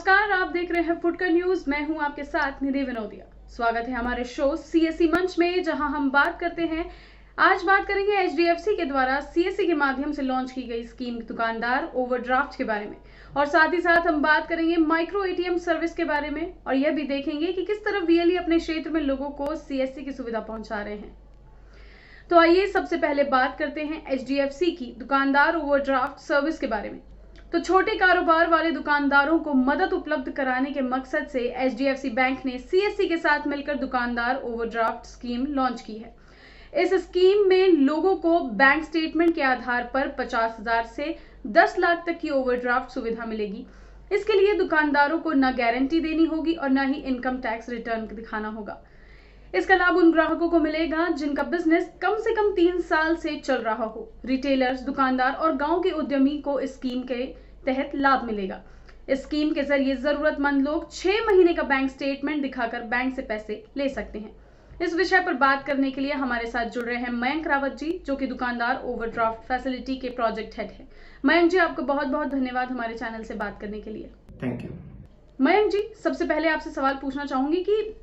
नमस्कार, आप देख रहे हैं फुटकर न्यूज। मैं हूं आपके साथ निधि विनोदिया। स्वागत है हमारे शो सीएससी मंच में, जहां हम बात करते हैं। आज बात करेंगे एचडीएफसी के द्वारा सीएससी के माध्यम से लॉन्च की गई स्कीम दुकानदार ओवरड्राफ्ट के बारे में, और साथ ही साथ हम बात करेंगे माइक्रो एटीएम सर्विस के बारे में, और यह भी देखेंगे कि किस तरह वीएलई अपने क्षेत्र में लोगों को सीएससी की सुविधा पहुंचा रहे हैं। तो आइए सबसे पहले बात करते हैं एचडीएफसी की दुकानदार ओवरड्राफ्ट सर्विस के बारे में। तो छोटे कारोबार वाले दुकानदारों को मदद उपलब्ध कराने के मकसद से एचडीएफसी बैंक ने सीएससी के साथ मिलकर दुकानदार ओवरड्राफ्ट स्कीम लॉन्च की है। इस स्कीम में लोगों को बैंक स्टेटमेंट के आधार पर 50,000 से 10 लाख तक की ओवरड्राफ्ट सुविधा मिलेगी। इसके लिए दुकानदारों को न गारंटी देनी होगी और न ही इनकम टैक्स रिटर्न दिखाना होगा। इसका लाभ उन ग्राहकों को मिलेगा जिनका बिजनेस कम से कम 3 साल से चल रहा हो। रिटेलर्स, दुकानदार और गांव के उद्यमी को इस स्कीम के तहत लाभ मिलेगा। इस स्कीम के जरिए जरूरतमंद लोग 6 महीने का बैंक स्टेटमेंट दिखाकर बैंक से पैसे ले सकते हैं। इस विषय पर बात करने के लिए हमारे साथ जुड़ रहे हैं मयंक रावत जी, जो कि दुकानदार ओवरड्राफ्ट फैसिलिटी के प्रोजेक्ट हेड है। मयंक जी, आपको बहुत बहुत धन्यवाद हमारे चैनल से बात करने के लिए। Thank you. मयंक जी, सबसे पहले आपसे सवाल पूछना चाहूंगी कि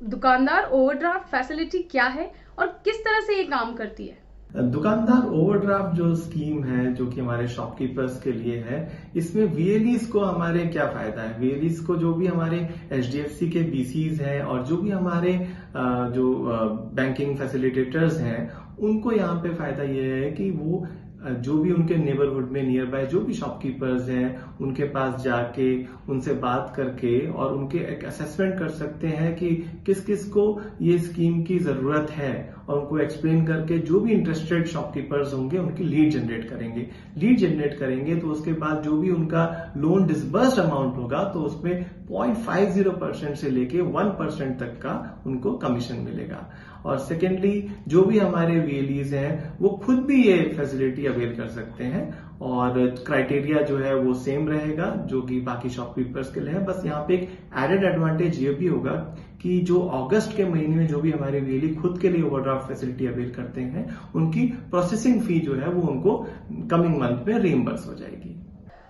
दुकानदार ओवरड्राफ्ट फैसिलिटी क्या है और किस तरह से ये काम करती है। दुकानदार ओवरड्राफ्ट जो स्कीम है, जो कि हमारे शॉपकीपर्स के लिए है, इसमें वीएलईज को हमारे क्या फायदा है। वीएलईज को जो भी हमारे एचडीएफसी के बीसीज हैं और जो भी हमारे जो बैंकिंग फैसिलिटेटर्स हैं, उनको यहाँ पे फायदा ये है कि वो जो भी उनके नेबरहुड में नियर बाय जो भी शॉपकीपर्स हैं, उनके पास जाके उनसे बात करके और उनके एक असेसमेंट कर सकते हैं कि किस किस को ये स्कीम की जरूरत है, और उनको एक्सप्लेन करके जो भी इंटरेस्टेड शॉपकीपर्स होंगे उनकी लीड जनरेट करेंगे। तो उसके बाद जो भी उनका लोन डिसबर्स्ड अमाउंट होगा, तो उसमें 0.50% से लेके 1% तक का उनको कमीशन मिलेगा। और सेकेंडली, जो भी हमारे वीएलईज हैं वो खुद भी ये फैसिलिटी अवेल कर सकते हैं, और क्राइटेरिया जो है वो सेम रहेगा जो कि बाकी शॉपकीपर्स के लिए है। बस यहाँ पे एक एडेड एडवांटेज ये भी होगा कि जो अगस्त के महीने में जो भी हमारे वीएलई खुद के लिए ओवरड्राफ्ट फैसिलिटी अवेल करते हैं, उनकी प्रोसेसिंग फी जो है वो उनको कमिंग मंथ में रीइंबर्स हो जाएगी।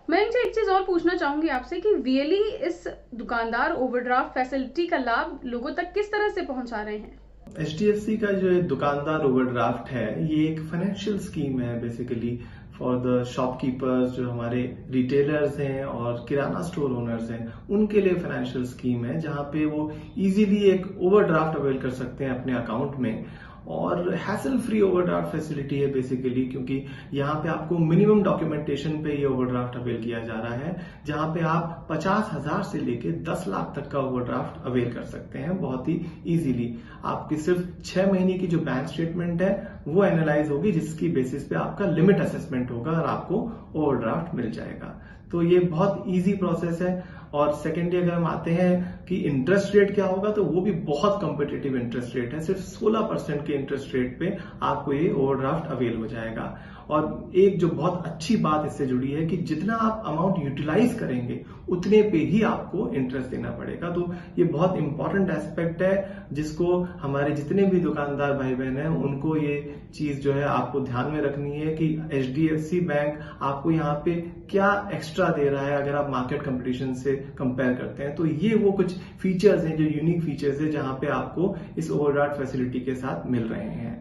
मैं इनसे एक चीज और पूछना चाहूंगी आपसे कि वीएलई इस दुकानदार ओवरड्राफ्ट फैसिलिटी का लाभ लोगों तक किस तरह से पहुंचा रहे हैं। एचडीएफसी का जो दुकानदार ओवरड्राफ्ट है, ये एक फाइनेंशियल स्कीम है बेसिकली फॉर द शॉपकीपर्स, जो हमारे रिटेलर्स हैं और किराना स्टोर ओनर्स हैं, उनके लिए फाइनेंशियल स्कीम है, जहां पे वो इजीली एक ओवरड्राफ्ट अवेल कर सकते हैं अपने अकाउंट में। और हैसल फ्री ओवरड्राफ्ट फैसिलिटी है बेसिकली, क्योंकि यहाँ पे आपको मिनिमम डॉक्यूमेंटेशन पे ये ओवरड्राफ्ट अवेल किया जा रहा है, जहां पे आप 50,000 से लेके 10 लाख तक का ओवरड्राफ्ट अवेल कर सकते हैं बहुत ही इजीली। आपकी सिर्फ 6 महीने की जो बैंक स्टेटमेंट है वो एनालाइज होगी, जिसकी बेसिस पे आपका लिमिट असेसमेंट होगा और आपको ओवरड्राफ्ट मिल जाएगा। तो ये बहुत इजी प्रोसेस है। और सेकेंडली अगर हम आते हैं कि इंटरेस्ट रेट क्या होगा, तो वो भी बहुत कॉम्पिटिटिव इंटरेस्ट रेट है। सिर्फ 16% के इंटरेस्ट रेट पे आपको ये ओवरड्राफ्ट अवेल हो जाएगा। और एक जो बहुत अच्छी बात इससे जुड़ी है कि जितना आप अमाउंट यूटिलाइज करेंगे उतने पे ही आपको इंटरेस्ट देना पड़ेगा। तो ये बहुत इंपॉर्टेंट एस्पेक्ट है, जिसको हमारे जितने भी दुकानदार भाई बहन हैं उनको ये चीज जो है आपको ध्यान में रखनी है कि एचडीएफसी बैंक आपको यहाँ पे क्या एक्स्ट्रा दे रहा है अगर आप मार्केट कंपटीशन से कंपेयर करते हैं। तो ये वो कुछ फीचर्स हैं, जो यूनिक फीचर्स है, जहां पे आपको इस ओवरड्राफ्ट फैसिलिटी के साथ मिल रहे हैं।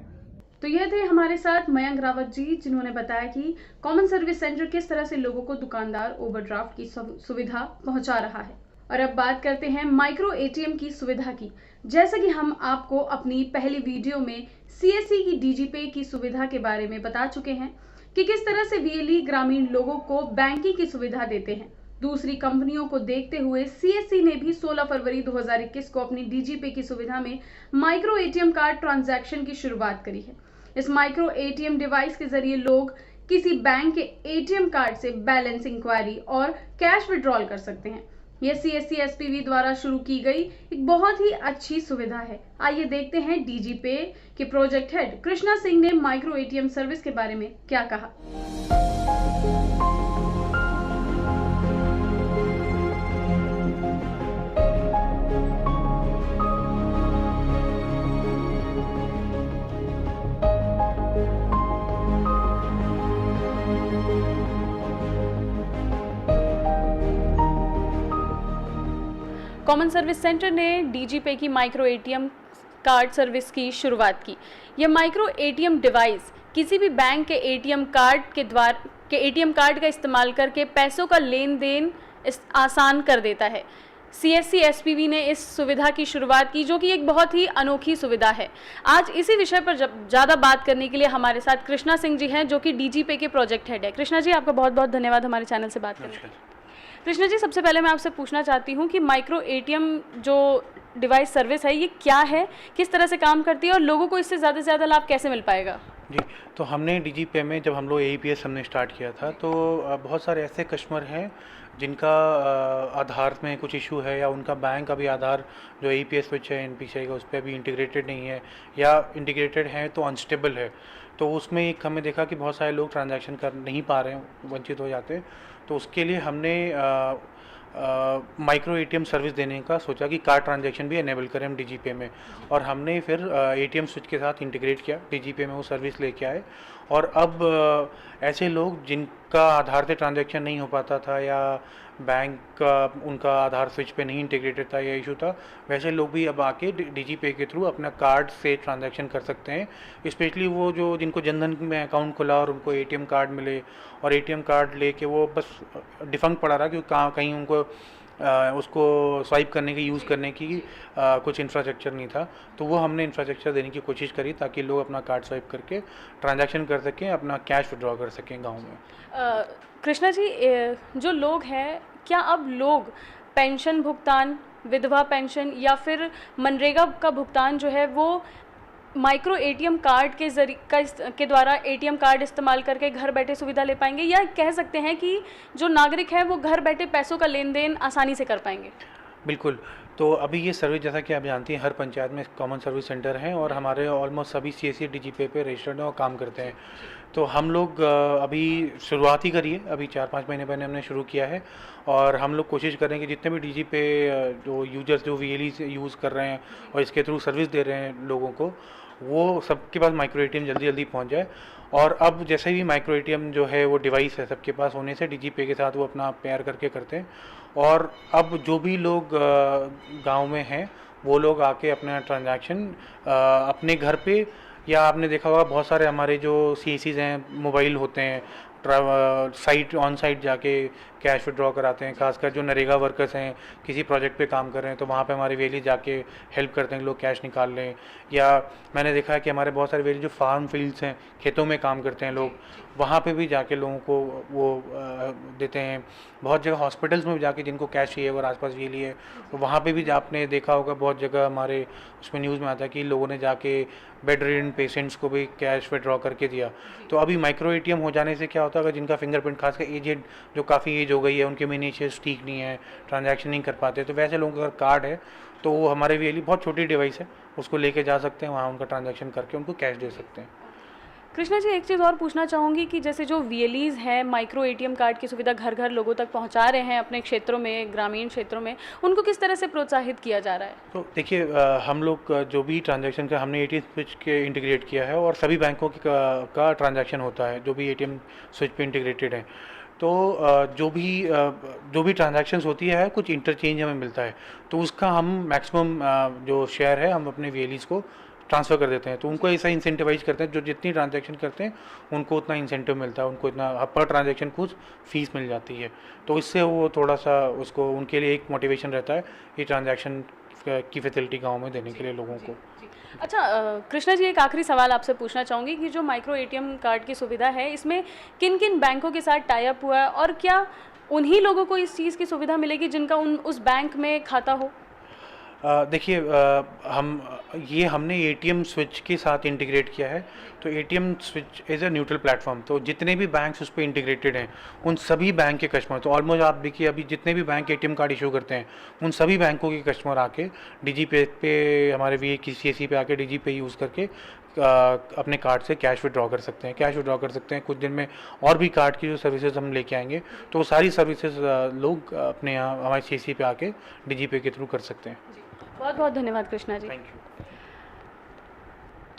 तो ये थे हमारे साथ मयंक रावत जी, जिन्होंने बताया कि कॉमन सर्विस सेंटर किस तरह से लोगों को दुकानदार ओवरड्राफ्ट की सुविधा पहुंचा रहा है। और अब बात करते हैं माइक्रो एटीएम की सुविधा की। जैसा कि हम आपको अपनी पहली वीडियो में सीएससी की डीजीपे की सुविधा के बारे में बता चुके हैं कि किस तरह से वीएलई ग्रामीण लोगों को बैंकिंग की सुविधा देते हैं। दूसरी कंपनियों को देखते हुए सीएससी ने भी 16 फरवरी 2021 को अपनी डीजीपे की सुविधा में माइक्रो एटीएम कार्ड ट्रांजैक्शन की शुरुआत करी है। इस माइक्रो एटीएम डिवाइस के जरिए लोग किसी बैंक के एटीएम कार्ड से बैलेंस इंक्वायरी और कैश विड्रॉल कर सकते हैं। यह सीएससी एसपीवी द्वारा शुरू की गई एक बहुत ही अच्छी सुविधा है। आइए देखते हैं डीजीपे के प्रोजेक्ट हेड कृष्णा सिंह ने माइक्रो एटीएम सर्विस के बारे में क्या कहा। कॉमन सर्विस सेंटर ने डीजीपे की माइक्रो एटीएम कार्ड सर्विस की शुरुआत की। यह माइक्रो एटीएम डिवाइस किसी भी बैंक के एटीएम कार्ड का इस्तेमाल करके पैसों का लेन देन आसान कर देता है। सीएससी एसपीवी ने इस सुविधा की शुरुआत की, जो कि एक बहुत ही अनोखी सुविधा है। आज इसी विषय पर ज़्यादा बात करने के लिए हमारे साथ कृष्णा सिंह जी हैं, जो कि डीजीपे के प्रोजेक्ट हेड है। कृष्णा जी, आपका बहुत बहुत धन्यवाद हमारे चैनल से बात करने के लिए। कृष्णा जी, सबसे पहले मैं आपसे पूछना चाहती हूँ कि माइक्रो एटीएम जो डिवाइस सर्विस है, ये क्या है, किस तरह से काम करती है और लोगों को इससे ज़्यादा से ज़्यादा लाभ कैसे मिल पाएगा? जी, तो हमने डीजीपे में जब हम लोग एईपीएस हमने स्टार्ट किया था, तो बहुत सारे ऐसे कस्टमर हैं जिनका आधार में कुछ इशू है, या उनका बैंक अभी आधार जो एईपीएस स्विच है एनपीसीआई का, उस पर अभी इंटीग्रेटेड नहीं है, या इंटीग्रेटेड है तो अनस्टेबल है। तो उसमें एक हमें देखा कि बहुत सारे लोग ट्रांजैक्शन कर नहीं पा रहे हैं, वंचित हो जाते हैं। तो उसके लिए हमने माइक्रो एटीएम सर्विस देने का सोचा कि कार्ड ट्रांजैक्शन भी एनेबल करें हम डीजीपे में, और हमने फिर एटीएम स्विच के साथ इंटीग्रेट किया, डीजीपे में वो सर्विस लेके आए। और अब ऐसे लोग जिनका आधार से ट्रांजैक्शन नहीं हो पाता था, या बैंक का उनका आधार स्विच पे नहीं इंटीग्रेटेड था या इशू था, वैसे लोग भी अब आके डीजीपे के थ्रू अपना कार्ड से ट्रांजैक्शन कर सकते हैं। स्पेशली वो जो जिनको जनधन में अकाउंट खुला और उनको एटीएम कार्ड मिले, और एटीएम कार्ड लेके वो बस डिफंक्ट पड़ा रहा क्योंकि कहीं उनको उसको स्वाइप करने की, यूज़ करने की कुछ इंफ्रास्ट्रक्चर नहीं था। तो वो हमने इंफ्रास्ट्रक्चर देने की कोशिश करी ताकि लोग अपना कार्ड स्वाइप करके ट्रांजैक्शन कर सकें, अपना कैश विड्रॉ कर सकें गाँव में। कृष्णा जी, जो लोग हैं, क्या अब लोग पेंशन भुगतान, विधवा पेंशन या फिर मनरेगा का भुगतान जो है वो माइक्रो एटीएम कार्ड के द्वारा एटीएम कार्ड इस्तेमाल करके घर बैठे सुविधा ले पाएंगे, या कह सकते हैं कि जो नागरिक है वो घर बैठे पैसों का लेन देन आसानी से कर पाएंगे? बिल्कुल। तो अभी ये सर्विस, जैसा कि आप जानती हैं, हर पंचायत में कॉमन सर्विस सेंटर हैं, और हमारे ऑलमोस्ट सभी सीएससी डीजीपे पे रजिस्टर्ड हैं और काम करते हैं। तो हम लोग अभी शुरुआत ही करी है, अभी 4-5 महीने पहले हमने शुरू किया है, और हम लोग कोशिश कर रहे हैं कि जितने भी डीजीपे जो यूजर्स जो वीएलई से यूज़ कर रहे हैं और इसके थ्रू सर्विस दे रहे हैं लोगों को, वो सबके पास माइक्रो एटीएम जल्दी जल्दी पहुंच जाए। और अब जैसे भी माइक्रो एटीएम जो है वो डिवाइस है सबके पास होने से डीजीपे के साथ वो अपना पेयर करके करते हैं। और अब जो भी लोग गांव में हैं वो लोग आके अपना ट्रांजैक्शन अपने घर पे, या आपने देखा होगा बहुत सारे हमारे जो सीएसीज हैं, मोबाइल होते हैं, साइट ऑन साइट जाके कैश विड्रॉ कराते हैं। खासकर जो नरेगा वर्कर्स हैं, किसी प्रोजेक्ट पे काम कर रहे हैं, तो वहाँ पे हमारे वेली जाके हेल्प करते हैं कि लोग कैश निकाल लें। या मैंने देखा है कि हमारे बहुत सारे वेली जो फार्म फील्ड्स हैं, खेतों में काम करते हैं लोग, वहाँ पे भी जाके लोगों को वो देते हैं। बहुत जगह हॉस्पिटल्स में भी जाके जिनको कैश चाहिए और आसपास वेली है, तो वहाँ पे भी आपने देखा होगा बहुत जगह हमारे उसमें न्यूज़ में आता है कि लोगों ने जाके बेड रिडन पेशेंट्स को भी कैश विड्रॉ करके दिया। तो अभी माइक्रो एटीएम हो जाने से क्या होता है, अगर जिनका फिंगरप्रिंट, खासकर एजेड जो काफ़ी एज हो गई है, उनके मिनिएचर्स ठीक नहीं है, ट्रांजैक्शन नहीं कर पाते, तो वैसे लोगों का अगर कार्ड है तो वो हमारे वीएलई बहुत छोटी डिवाइस है, उसको लेके जा सकते हैं, वहाँ उनका ट्रांजैक्शन करके उनको कैश दे सकते हैं। कृष्णा जी, एक चीज़ और पूछना चाहूँगी कि जैसे जो वीएलईज हैं माइक्रो एटीएम कार्ड की सुविधा घर घर लोगों तक पहुँचा रहे हैं अपने क्षेत्रों में, ग्रामीण क्षेत्रों में, उनको किस तरह से प्रोत्साहित किया जा रहा है? तो देखिए, हम लोग जो भी ट्रांजैक्शन का हमने एटीएम स्विच के इंटीग्रेट किया है, और सभी बैंकों का ट्रांजैक्शन होता है जो भी एटीएम स्विच पे इंटीग्रेटेड है। तो जो भी ट्रांजैक्शंस होती है, कुछ इंटरचेंज हमें मिलता है, तो उसका हम मैक्सिमम जो शेयर है हम अपने वीएलईज को ट्रांसफ़र कर देते हैं। तो उनको ऐसा इंसेंटिवाइज करते हैं, जो जितनी ट्रांजैक्शन करते हैं उनको उतना इंसेंटिव मिलता है, उनको इतना पर ट्रांजैक्शन कुछ फीस मिल जाती है। तो इससे वो थोड़ा सा उसको, उनके लिए एक मोटिवेशन रहता है ये ट्रांजैक्शन की फैसिलिटी गाँव में देने के लिए लोगों को। अच्छा, कृष्णा जी, एक आखिरी सवाल आपसे पूछना चाहूँगी कि जो माइक्रो एटीएम कार्ड की सुविधा है, इसमें किन किन बैंकों के साथ टाई अप हुआ है, और क्या उन्हीं लोगों को इस चीज़ की सुविधा मिलेगी जिनका उस बैंक में खाता हो? देखिए, हमने एटीएम स्विच के साथ इंटीग्रेट किया है। तो ATM switch is a neutral platform, तो जितने भी बैंक्स उस पर इंटीग्रेटेड हैं उन सभी बैंक के कस्टमर, तो ऑलमोस्ट आप देखिए अभी जितने भी बैंक एटीएम कार्ड इशू करते हैं उन सभी बैंकों के कस्टमर आके डीजीपे पे, हमारे सीएससी पे आके डीजीपे यूज़ करके अपने कार्ड से कैश विड्रॉ कर सकते हैं। कुछ दिन में और भी कार्ड की जो सर्विसेज हम लेके आएंगे, तो वो सारी सर्विसेज लोग अपने यहाँ हमारे सीएससी पे आके डीजीपे के थ्रू कर सकते हैं। बहुत बहुत धन्यवाद कृष्णा जी। Thank you.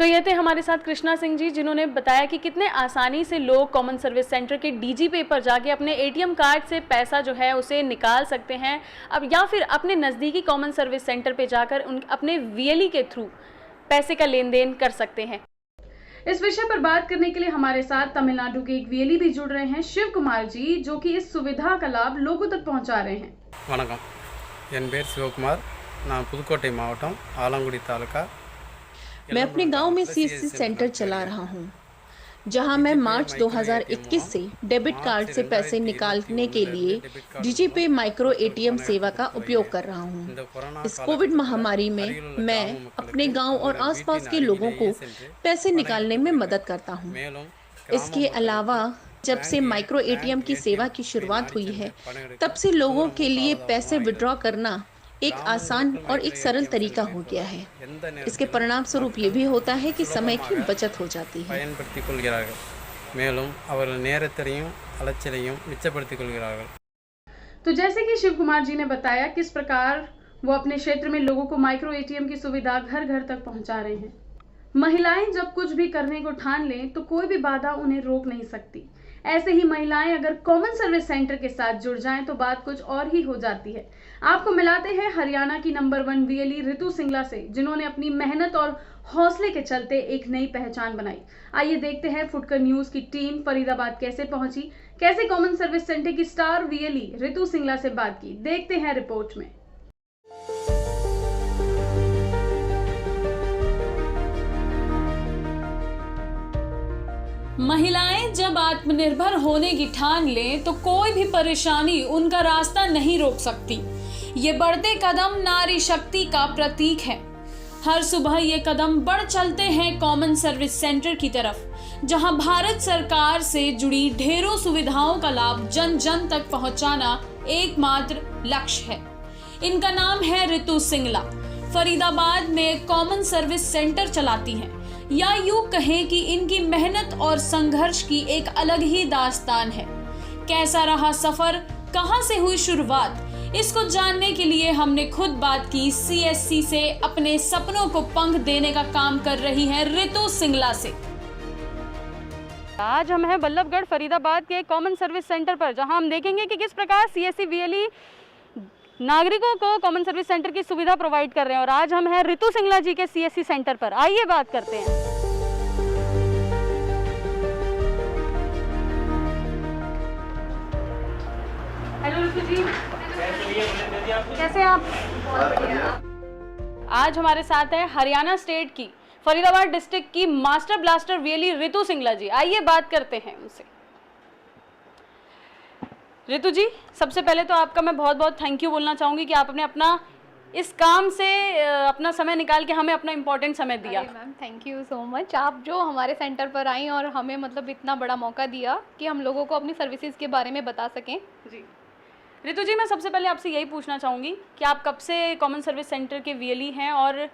तो ये थे हमारे साथ कृष्णा सिंह जी, जिन्होंने बताया कि कितने आसानी से लोग कॉमन सर्विस सेंटर के डीजी पे पर जाके अपने एटीएम कार्ड से पैसा जो है उसे निकाल सकते हैं अब, या फिर अपने नज़दीकी कॉमन सर्विस सेंटर पे जाकर अपने वीएलई के थ्रू पैसे का लेन देन कर सकते हैं। इस विषय पर बात करने के लिए हमारे साथ तमिलनाडु के एक वीएलई भी जुड़ रहे हैं, शिव कुमार जी, जो कि इस सुविधा का लाभ लोगों तक पहुंचा रहे हैं। वणक्कम, एन पेर शिवकुमार, நான் புதுக்கோட்டை மாவட்டம் ஆலங்குடி तालुका। मैं अपने गांव में सीएससी सेंटर चला रहा हूं, जहां मैं मार्च 2021 से डेबिट कार्ड से पैसे निकालने के लिए डीजीपे माइक्रो एटीएम सेवा का उपयोग कर रहा हूं। इस कोविड महामारी में मैं अपने गांव और आसपास के लोगों को पैसे निकालने में मदद करता हूं। इसके अलावा जब से माइक्रो एटीएम की सेवा की शुरुआत हुई है, तब से लोगों के लिए पैसे विड्रॉ करना एक आसान और एक सरल तरीका हो गया है। इसके परिणाम स्वरूप ये भी होता है कि समय की बचत हो जाती है। तो जैसे कि शिव कुमार जी ने बताया किस प्रकार वो अपने क्षेत्र में लोगों को माइक्रो एटीएम की सुविधा घर घर तक पहुंचा रहे हैं। महिलाएं जब कुछ भी करने को ठान लें तो कोई भी बाधा उन्हें रोक नहीं सकती। ऐसे ही महिलाएं अगर कॉमन सर्विस सेंटर के साथ जुड़ जाएं तो बात कुछ और ही हो जाती है। आपको मिलाते हैं हरियाणा की नंबर 1 वीएलई ऋतु सिंगला से, जिन्होंने अपनी मेहनत और हौसले के चलते एक नई पहचान बनाई। आइए देखते हैं फुटकर न्यूज की टीम फरीदाबाद कैसे पहुंची, कैसे कॉमन सर्विस सेंटर की स्टार वीएलई ऋतु सिंगला से बात की। देखते हैं रिपोर्ट में। महिलाएं जब आत्मनिर्भर होने की ठान लें तो कोई भी परेशानी उनका रास्ता नहीं रोक सकती। ये बढ़ते कदम नारी शक्ति का प्रतीक है। हर सुबह ये कदम बढ़ चलते हैं कॉमन सर्विस सेंटर की तरफ, जहां भारत सरकार से जुड़ी ढेरों सुविधाओं का लाभ जन जन तक पहुंचाना एकमात्र लक्ष्य है। इनका नाम है ऋतु सिंगला। फरीदाबाद में कॉमन सर्विस सेंटर चलाती हैं, या यूं कहें कि इनकी मेहनत और संघर्ष की एक अलग ही दास्तान है। कैसा रहा सफर, कहां से हुई शुरुआत, इसको जानने के लिए हमने खुद बात की सीएससी से अपने सपनों को पंख देने का काम कर रही हैं ऋतु सिंगला से। आज हम हैं बल्लभगढ़ फरीदाबाद के कॉमन सर्विस सेंटर पर, जहां हम देखेंगे कि किस प्रकार सीएससी वीएलई नागरिकों को कॉमन सर्विस सेंटर की सुविधा प्रोवाइड कर रहे हैं। और आज हम हैं ऋतु सिंगला जी के सीएससी सेंटर पर। आइए बात करते हैं। हेलो ऋतु जी, कैसे आप? बहुत बढ़िया। आज हमारे साथ है हरियाणा स्टेट की फरीदाबाद डिस्ट्रिक्ट की मास्टर ब्लास्टर वीएलई ऋतु सिंगला जी। आइए बात करते हैं उनसे। ऋतु जी, सबसे पहले तो आपका मैं बहुत बहुत थैंक यू बोलना चाहूँगी कि आपने अपना इस काम से अपना समय निकाल के हमें अपना इम्पोर्टेंट समय दिया। Ma'am thank you so much, आप जो हमारे सेंटर पर आई और हमें मतलब इतना बड़ा मौका दिया कि हम लोगों को अपनी सर्विसेज के बारे में बता सकें। जी ऋतु जी, मैं सबसे पहले आपसे यही पूछना चाहूँगी कि आप कब से कॉमन सर्विस सेंटर के वीएलई हैं और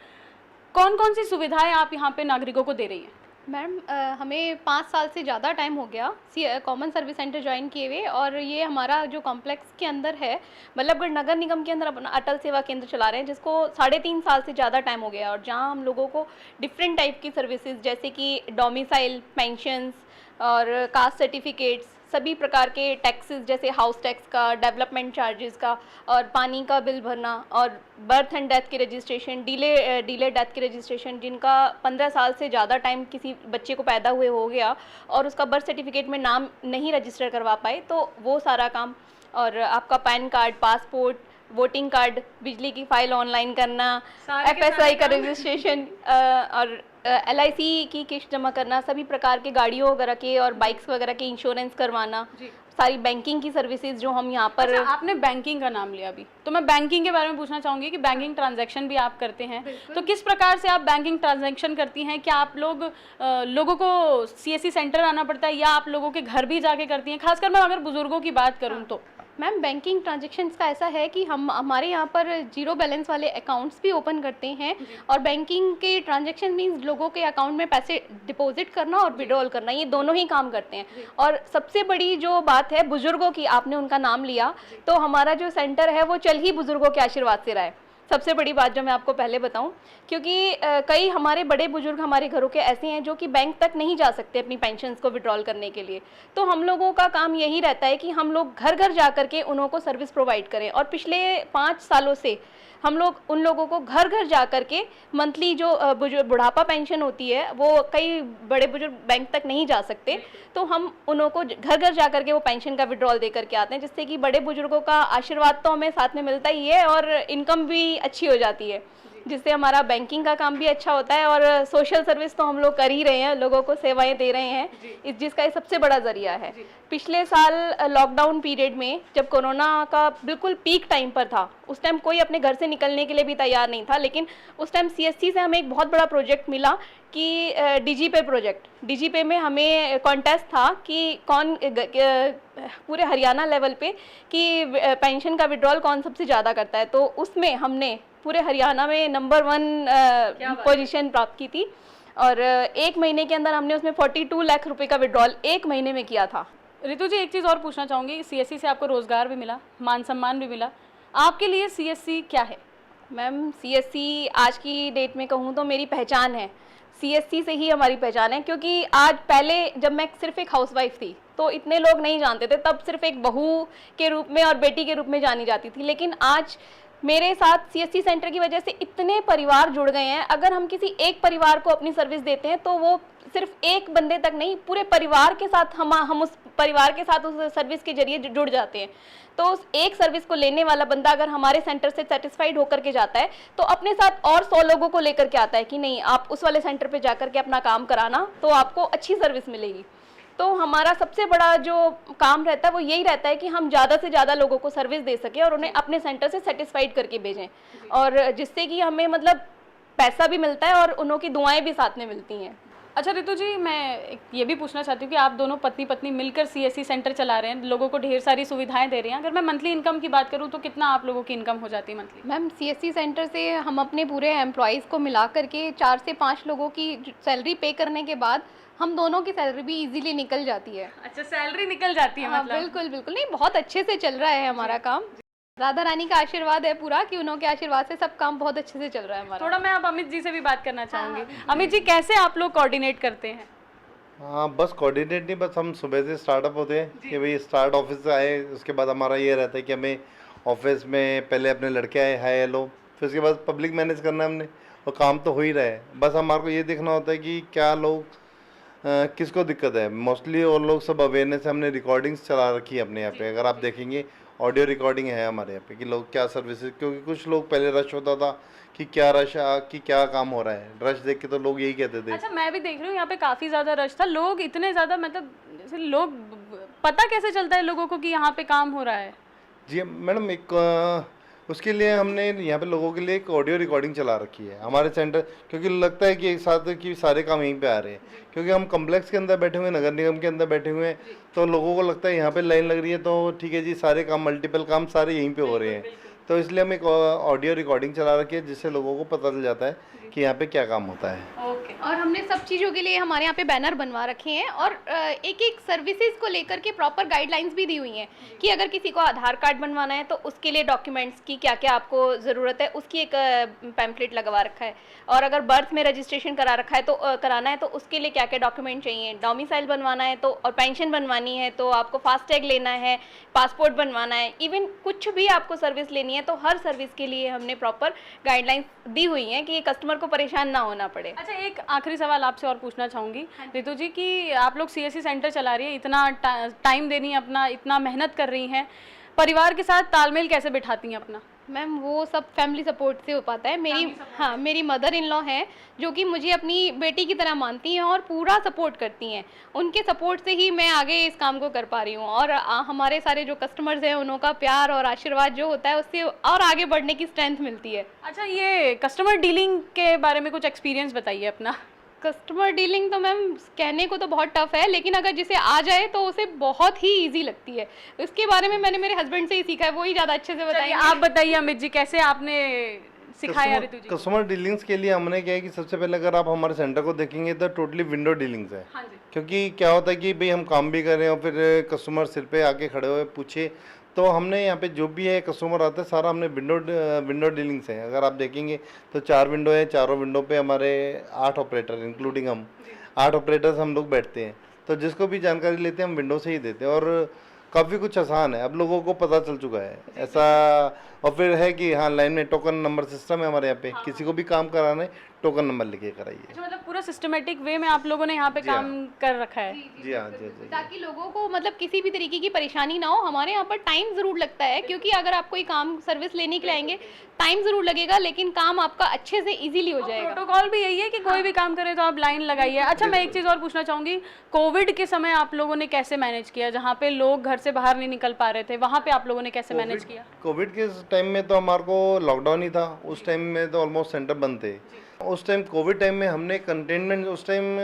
कौन कौन सी सुविधाएँ आप यहाँ पे नागरिकों को दे रही हैं? मैम हमें 5 साल से ज़्यादा टाइम हो गया कॉमन सर्विस सेंटर ज्वाइन किए हुए, और ये हमारा जो कॉम्प्लेक्स के अंदर है बल्लभगढ़ नगर निगम के अंदर अपना अटल सेवा केंद्र चला रहे हैं, जिसको 3.5 साल से ज़्यादा टाइम हो गया, और जहाँ हम लोगों को डिफरेंट टाइप की सर्विसेज जैसे कि डोमिसाइल, पेंशंस और कास्ट सर्टिफिकेट्स, सभी प्रकार के टैक्सेस जैसे हाउस टैक्स का, डेवलपमेंट चार्जेस का, और पानी का बिल भरना, और बर्थ एंड डेथ के रजिस्ट्रेशन, डिले डेथ के रजिस्ट्रेशन, जिनका 15 साल से ज़्यादा टाइम किसी बच्चे को पैदा हुए हो गया और उसका बर्थ सर्टिफिकेट में नाम नहीं रजिस्टर करवा पाए, तो वो सारा काम, और आपका pan card, passport, voting card, बिजली की फाइल ऑनलाइन करना, FSI का रजिस्ट्रेशन, और LIC की किस्त जमा करना, सभी प्रकार के गाड़ियों वगैरह के और बाइक्स वगैरह के इंश्योरेंस करवाना, सारी बैंकिंग की सर्विसेज जो हम यहाँ पर। अच्छा, आपने बैंकिंग का नाम लिया अभी, तो मैं बैंकिंग के बारे में पूछना चाहूँगी कि बैंकिंग ट्रांजैक्शन भी आप करते हैं, तो किस प्रकार से आप बैंकिंग ट्रांजैक्शन करती हैं? क्या आप लोगों को सीएससी सेंटर आना पड़ता है या आप लोगों के घर भी जाके करती हैं? खासकर मैं अगर बुजुर्गों की बात करूँ तो मैम बैंकिंग ट्रांजैक्शंस का ऐसा है कि हम हमारे यहाँ पर 0 बैलेंस वाले अकाउंट्स भी ओपन करते हैं, और बैंकिंग के ट्रांजैक्शन मीन्स लोगों के अकाउंट में पैसे डिपॉजिट करना और विड्रॉल करना, ये दोनों ही काम करते हैं। और सबसे बड़ी जो बात है बुजुर्गों की, आपने उनका नाम लिया, तो हमारा जो सेंटर है वो चल ही बुजुर्गों के आशीर्वाद से रहा है। सबसे बड़ी बात जो मैं आपको पहले बताऊं, क्योंकि कई हमारे बड़े बुजुर्ग हमारे घरों के ऐसे हैं जो कि बैंक तक नहीं जा सकते अपनी पेंशन्स को विड्रॉल करने के लिए। तो हम लोगों का काम यही रहता है कि हम लोग घर घर जा करके उनको सर्विस प्रोवाइड करें। और पिछले 5 सालों से हम लोग उन लोगों को घर घर जा करके मंथली जो बुढ़ापा पेंशन होती है, वो कई बड़े बुजुर्ग बैंक तक नहीं जा सकते, तो हम उनको घर घर जा करके वो पेंशन का विड्रॉल दे करके आते हैं, जिससे कि बड़े बुजुर्गों का आशीर्वाद तो हमें साथ में मिलता ही है और इनकम भी अच्छी हो जाती है, जिससे हमारा बैंकिंग का काम भी अच्छा होता है और सोशल सर्विस तो हम लोग कर ही रहे हैं, लोगों को सेवाएं दे रहे हैं, जिसका ये सबसे बड़ा जरिया है। पिछले साल लॉकडाउन पीरियड में जब कोरोना का बिल्कुल पीक टाइम पर था, उस टाइम कोई अपने घर से निकलने के लिए भी तैयार नहीं था, लेकिन उस टाइम सीएससी से हमें एक बहुत बड़ा प्रोजेक्ट मिला कि डीजीपे प्रोजेक्ट। डीजीपे में हमें कॉन्टेस्ट था कि कौन पूरे हरियाणा लेवल पे कि पेंशन का विड्रॉल कौन सबसे ज़्यादा करता है, तो उसमें हमने पूरे हरियाणा में नंबर 1 पोजीशन प्राप्त की थी और 1 महीने के अंदर हमने उसमें 42 लाख रुपए का विड्रॉल 1 महीने में किया था। रितु जी, एक चीज़ और पूछना चाहूँगी, सीएससी से आपको रोज़गार भी मिला, मान सम्मान भी मिला, आपके लिए सीएससी क्या है? मैम, सीएससी आज की डेट में कहूँ तो मेरी पहचान है, सीएससी से ही हमारी पहचान है, क्योंकि आज पहले जब मैं सिर्फ एक हाउसवाइफ थी तो इतने लोग नहीं जानते थे, तब सिर्फ एक बहू के रूप में और बेटी के रूप में जानी जाती थी, लेकिन आज मेरे साथ सीएससी सेंटर की वजह से इतने परिवार जुड़ गए हैं। अगर हम किसी एक परिवार को अपनी सर्विस देते हैं तो वो सिर्फ एक बंदे तक नहीं, पूरे परिवार के साथ हम उस परिवार के साथ उस सर्विस के जरिए जुड़ जाते हैं। तो उस एक सर्विस को लेने वाला बंदा अगर हमारे सेंटर से सेटिस्फाइड होकर के जाता है तो अपने साथ और 100 लोगों को लेकर के आता है कि नहीं, आप उस वाले सेंटर पे जाकर के अपना काम कराना तो आपको अच्छी सर्विस मिलेगी। तो हमारा सबसे बड़ा जो काम रहता है वो यही रहता है कि हम ज़्यादा से ज़्यादा लोगों को सर्विस दे सकें और उन्हें अपने सेंटर से सेटिस्फाइड करके भेजें, और जिससे कि हमें मतलब पैसा भी मिलता है और उन्हों की दुआएं भी साथ में मिलती हैं। अच्छा रितु जी, मैं ये भी पूछना चाहती हूँ कि आप दोनों पत्नी पत्नी मिलकर सीएससी सेंटर चला रहे हैं, लोगों को ढेर सारी सुविधाएं दे रहे हैं। अगर मैं मंथली इनकम की बात करूँ तो कितना आप लोगों की इनकम हो जाती है मंथली? मैम, सीएससी सेंटर से हम अपने पूरे एम्प्लॉयज़ को मिला करके 4 से 5 लोगों की सैलरी पे करने के बाद हम दोनों की सैलरी भी इजीली निकल जाती है। अच्छा, सैलरी निकल जाती है? मतलब बिल्कुल बिल्कुल, नहीं, बहुत अच्छे से चल रहा है हमारा काम। राधा रानी का आशीर्वाद है पूरा कि उन्होंने के आशीर्वाद से सब काम बहुत अच्छे से चल रहा है हमारा। थोड़ा मैं अब अमित जी से भी बात करना चाहूँगी। अमित जी, कैसे आप लोग कोऑर्डिनेट करते हैं? हाँ, बस कोऑर्डिनेट नहीं, बस हम सुबह से स्टार्टअप होते हैं कि भाई स्टार्ट ऑफिस से आए, उसके बाद हमारा ये रहता है कि हमें ऑफिस में पहले अपने लड़के आए, हाय हेलो, फिर उसके बाद पब्लिक मैनेज करना है हमने, और काम तो हो ही रहा है। बस हमारे को ये देखना होता है कि क्या लोग किसको दिक्कत है मोस्टली, और लोग सब अवेयरनेस है। हमने रिकॉर्डिंग्स चला रखी है अपने यहाँ पे, अगर आप देखेंगे ऑडियो रिकॉर्डिंग है हमारे यहाँ पे कि लोग क्या सर्विसेज, क्योंकि कुछ लोग पहले रश होता था कि क्या रश कि क्या काम हो रहा है, रश देख के तो लोग यही कहते थे। अच्छा, मैं भी देख रही हूँ यहाँ पे काफ़ी ज़्यादा रश था, लोग इतने ज़्यादा, मतलब जैसे लोग, पता कैसे चलता है लोगों को कि यहाँ पे काम हो रहा है? जी मैडम, एक उसके लिए हमने यहाँ पे लोगों के लिए एक ऑडियो रिकॉर्डिंग चला रखी है हमारे सेंटर, क्योंकि लगता है कि एक साथ कि सारे काम यहीं पे आ रहे हैं, क्योंकि हम कम्प्लेक्स के अंदर बैठे हुए हैं, नगर निगम के अंदर बैठे हुए हैं, तो लोगों को लगता है यहाँ पे लाइन लग रही है तो ठीक है जी, सारे काम, मल्टीपल काम सारे यहीं पे हो रहे हैं। तो इसलिए हम एक ऑडियो रिकॉर्डिंग चला रखी है जिससे लोगों को पता चल जाता है कि यहाँ पे क्या काम होता है। ओके। और हमने सब चीज़ों के लिए हमारे यहाँ पे बैनर बनवा रखे हैं और एक एक सर्विसेज को लेकर के प्रॉपर गाइडलाइंस भी दी हुई हैं कि अगर किसी को आधार कार्ड बनवाना है तो उसके लिए डॉक्यूमेंट्स की क्या क्या आपको ज़रूरत है, उसकी एक पैम्पलेट लगवा रखा है, और अगर बर्थ में रजिस्ट्रेशन करा रखा है तो कराना है तो उसके लिए क्या क्या डॉक्यूमेंट चाहिए, डोमिसाइल बनवाना है तो, और पेंशन बनवानी है तो आपको फास्टैग लेना है, पासपोर्ट बनवाना है, इवन कुछ भी आपको सर्विस लेनी है तो हर सर्विस के लिए हमने प्रॉपर गाइडलाइंस दी हुई हैं कि कस्टमर को परेशान ना होना पड़े। अच्छा, एक आखिरी सवाल आपसे और पूछना चाहूँगी रितु जी कि आप लोग सीएससी सेंटर चला रही है, इतना टाइम दे रही हैं अपना, इतना मेहनत कर रही हैं, परिवार के साथ तालमेल कैसे बिठाती हैं अपना? मैम, वो सब फैमिली सपोर्ट से हो पाता है। मेरी मदर इन लॉ हैं जो कि मुझे अपनी बेटी की तरह मानती हैं और पूरा सपोर्ट करती हैं। उनके सपोर्ट से ही मैं आगे इस काम को कर पा रही हूँ, और हमारे सारे जो कस्टमर्स हैं उनका प्यार और आशीर्वाद जो होता है उससे और आगे बढ़ने की स्ट्रेंथ मिलती है। अच्छा, ये कस्टमर डीलिंग के बारे में कुछ एक्सपीरियंस बताइए अपना। कस्टमर डीलिंग तो मैम कहने को तो बहुत टफ है, लेकिन अगर जिसे आ जाए तो उसे बहुत ही इजी लगती है। इसके बारे में मैंने मेरे हस्बैंड से ही सीखा है, वो ही ज़्यादा अच्छे से बताइए। आप बताइए अमित जी, कैसे आपने सिखाया रितु जी? कस्टमर डीलिंग्स के लिए हमने क्या है कि सबसे पहले अगर आप हमारे सेंटर को देखेंगे तो टोटली विंडो डीलिंग्स है। हाँ जी। क्योंकि क्या होता है कि भाई हम काम भी कर रहे हैं और फिर कस्टमर सिर पे आके खड़े हुए पूछे तो हमने यहाँ पे जो भी है कस्टमर आते हैं सारा हमने विंडो डीलिंग्स है। अगर आप देखेंगे तो 4 विंडो है, चारों विंडो पे हमारे 8 ऑपरेटर इंक्लूडिंग हम 8 ऑपरेटर्स हम लोग बैठते हैं। तो जिसको भी जानकारी लेते हैं हम विंडो से ही देते हैं और काफ़ी कुछ आसान है, अब लोगों को पता चल चुका है ऐसा। और फिर है कि हाँ लाइन में टोकन नंबर सिस्टम है हमारे यहाँ पे, किसी को भी काम कराना है टोकन नंबर लेके कराइए। अच्छा, मतलब पूरा सिस्टमेटिक वे में आप लोगों ने यहाँ पे काम कर रखा है। जी हाँ जी। ताकि लोगों को मतलब किसी भी तरीके की परेशानी ना हो। हमारे यहाँ पर टाइम ज़रूर लगता है, क्योंकि अगर आप कोई काम सर्विस लेने के लिए आएंगे टाइम ज़रूर लगेगा, लेकिन काम आपका अच्छे से इजीली हो जाएगा। प्रोटोकॉल भी यही है कि कोई भी काम करे तो आप लाइन लगाइए। अच्छा, मैं एक चीज़ और पूछना चाहूँगी, कोविड के समय आप लोगों ने कैसे मैनेज किया? जहाँ पे लोग घर से बाहर नहीं निकल पा रहे थे, वहाँ पे आप लोगों ने कैसे मैनेज किया? कोविड के टाइम में तो हमारे को लॉकडाउन ही था, उस टाइम में तो ऑलमोस्ट सेंटर बंद थे। उस टाइम कोविड टाइम में हमने कंटेनमेंट, उस टाइम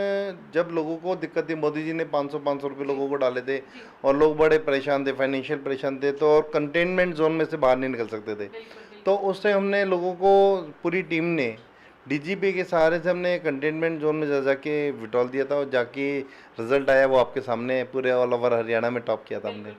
जब लोगों को दिक्कत थी मोदी जी ने 500 रुपये लोगों को डाले थे और लोग बड़े परेशान थे, फाइनेंशियल परेशान थे, तो और कंटेनमेंट जोन में से बाहर नहीं निकल सकते थे। तो उस टाइम हमने लोगों को, पूरी टीम ने डीजीपी के सहारे से हमने कंटेनमेंट जोन में जाके विड्रॉल दिया था और जाके रिजल्ट आया वो आपके सामने, पूरे ऑल ओवर हरियाणा में टॉप किया था हमने।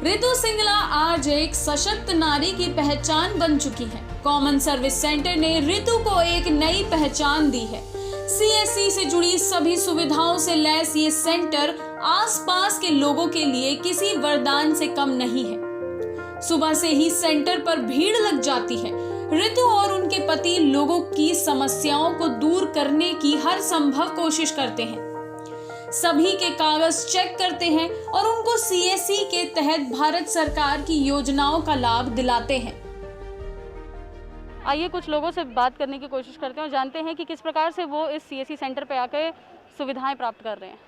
ऋतु सिंगला आज एक सशक्त नारी की पहचान बन चुकी है। कॉमन सर्विस सेंटर ने ऋतु को एक नई पहचान दी है। सीएससी से जुड़ी सभी सुविधाओं से लैस ये सेंटर आसपास के लोगों के लिए किसी वरदान से कम नहीं है। सुबह से ही सेंटर पर भीड़ लग जाती है। ऋतु और उनके पति लोगों की समस्याओं को दूर करने की हर संभव कोशिश करते हैं। सभी के कागज चेक करते हैं और उनको सीएससी के तहत भारत सरकार की योजनाओं का लाभ दिलाते हैं। आइए कुछ लोगों से बात करने की कोशिश करते हैं और जानते हैं कि किस प्रकार से वो इस सीएससी सेंटर पे आकर सुविधाएं प्राप्त कर रहे हैं।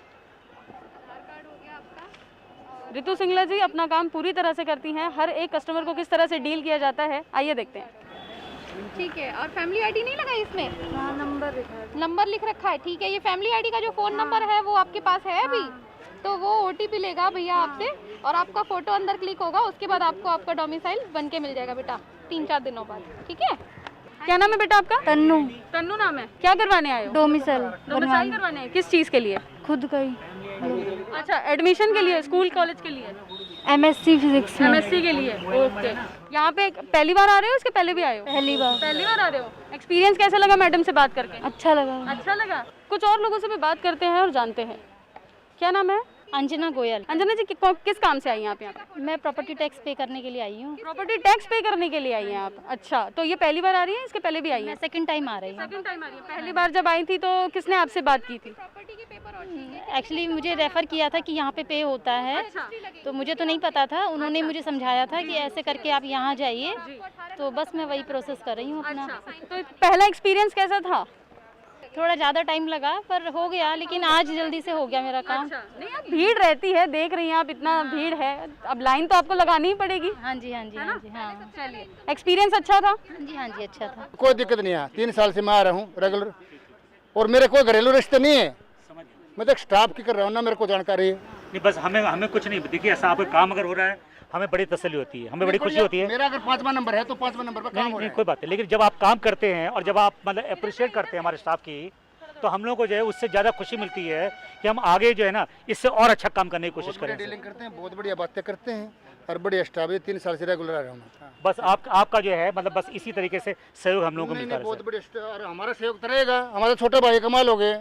ऋतु सिंगला जी अपना काम पूरी तरह से करती हैं। हर एक कस्टमर को किस तरह से डील किया जाता है आइए देखते हैं। ठीक है, और फैमिली आईडी नहीं लगा इसमें? हाँ, नंबर लिख रखा है। ठीक है, ये फैमिली आईडी का जो फ़ोन नंबर है वो आपके पास है अभी? तो वो ओटीपी लेगा भैया आपसे और आपका फ़ोटो अंदर क्लिक होगा, उसके बाद आपको आपका डोमिसाइल बन के मिल जाएगा बेटा 3-4 दिनों बाद। ठीक है, क्या नाम है बेटा आपका? तन्नू। तन्नू नाम है। क्या करवाने आए हो? डोमिसाइल करवाने हैं। किस चीज़ के लिए? खुद का ही। अच्छा, एडमिशन के लिए, स्कूल कॉलेज के लिए? एमएससी फिजिक्स में। एमएससी के लिए, ओके। यहाँ पे पहली बार आ रहे हो, इसके पहले भी आए हो? पहली बार आ रहे हो। एक्सपीरियंस कैसा लगा मैडम से बात करके? अच्छा लगा। अच्छा लगा। कुछ और लोगों से भी बात करते हैं और जानते हैं। क्या नाम है? अंजना गोयल। अंजना जी किस काम से आई हैं आप यहाँ पे? मैं प्रॉपर्टी टैक्स पे करने के लिए आई हूँ। प्रॉपर्टी टैक्स पे करने के लिए आई हैं आप? अच्छा, तो ये पहली बार आ रही है, इसके पहले भी आई मैं है? सेकंड टाइम आ रही हूँ। सेकंड टाइम आ रही है। पहली बार जब आई थी तो किसने आपसे बात की थी? एक्चुअली मुझे रेफ़र किया था कि यहाँ पे होता है, तो मुझे तो नहीं पता था। उन्होंने मुझे समझाया था कि ऐसे करके आप यहाँ जाइए, तो बस मैं वही प्रोसेस कर रही हूँ अपना। तो पहला एक्सपीरियंस कैसा था? थोड़ा ज़्यादा टाइम लगा पर हो गया, लेकिन आज जल्दी से हो गया मेरा काम। नहीं, अब भीड़ रहती है, देख रही हैं आप, इतना भीड़ है, अब लाइन तो आपको लगानी ही पड़ेगी। हाँ जी, हाँ जी, हाँ जी, हाँ। चलिए, एक्सपीरियंस अच्छा था? हाँ जी, हाँ जी, अच्छा था। कोई दिक्कत नहीं है। 3 साल से मैं आ रहा हूँ रेगुलर, और मेरे कोई घरेलू रिश्ते नहीं है। मैं तो स्टाफ की कर रहा हूँ ना, मेरे को जानकारी है। नहीं, बस हमें कुछ नहीं, देखिए ऐसा आपका काम अगर हो रहा है हमें बड़ी तसल्ली होती है, हमें बड़ी खुशी होती है। मेरा अगर 5वां नंबर है तो 5वां नंबर पर काम हो रहा है। कोई बात है, लेकिन जब आप काम करते हैं और जब आप मतलब अप्रिशिएट करते हैं हमारे स्टाफ की, तो हम लोग को जो है उससे ज़्यादा खुशी मिलती है कि हम आगे जो है ना इससे और अच्छा काम करने की कोशिश करें। डीलिंग करते हैं, बहुत बढ़िया बातें करते हैं और बढ़िया स्टाफ है। 3 साल से रेगुलर आ रहा हूँ। बस आपका जो है मतलब बस इसी तरीके से सहयोग हम लोगों को मिलता है। बहुत बढ़िया, और हमारा सहयोग तो रहेगा। हमारे छोटे भाई कमाल हो गए।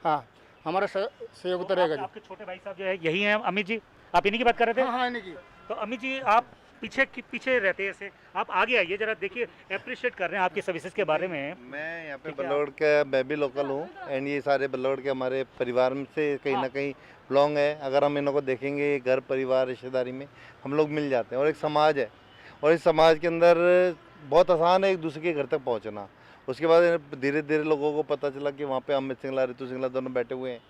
हाँ, हमारा सहयोग तो रहेगा। आपके छोटे भाई साहब जो है यही हैं अमित जी, आप इन्हीं की बात कर रहे थे? हाँ, इन्हीं की। तो अमित जी आप पीछे रहते हैं, ऐसे आप आगे आइए जरा, देखिए अप्रिशिएट कर रहे हैं आपकी सर्विसेज के बारे में। मैं यहाँ पे बल्लौड़ का, मैं भी लोकल हूँ एंड ये सारे बल्लौड़ के हमारे परिवार में से कहीं ना कहीं बिलोंग है। अगर हम इनको देखेंगे घर परिवार रिश्तेदारी में हम लोग मिल जाते हैं और एक समाज है, और इस समाज के अंदर बहुत आसान है एक दूसरे के घर तक पहुँचना। उसके बाद धीरे धीरे लोगों को पता चला कि वहाँ पे अमित सिंगला, ऋतु सिंगला दोनों बैठे हुए हैं।